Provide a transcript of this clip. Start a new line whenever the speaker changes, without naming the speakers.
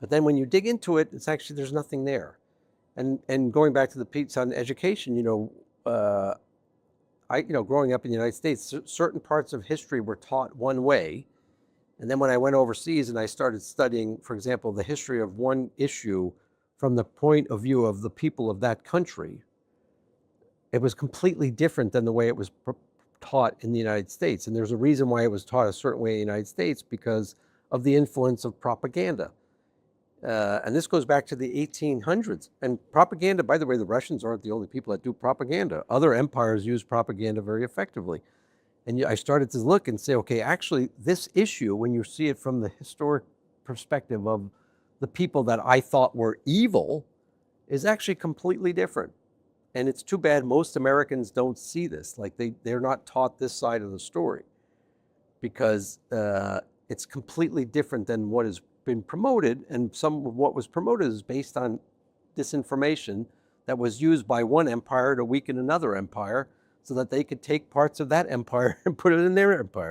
But then when you dig into it, it's actually, there's nothing there. And going back to the piece on education, growing up in the United States, certain parts of history were taught one way. And then when I went overseas and I started studying, for example, the history of one issue from the point of view of the people of that country, it was completely different than the way it was taught in the United States. And there's a reason why it was taught a certain way in the United States, because of the influence of propaganda. And this goes back to the 1800s. And propaganda, by the way, the Russians aren't the only people that do propaganda. Other empires use propaganda very effectively. And I started to look and say, okay, actually, this issue, when you see it from the historic perspective of the people that I thought were evil, is actually completely different. And it's too bad most Americans don't see this. Like they're not taught this side of the story, because it's completely different than what has been promoted. And some of what was promoted is based on disinformation that was used by one empire to weaken another empire so that they could take parts of that empire and put it in their empire.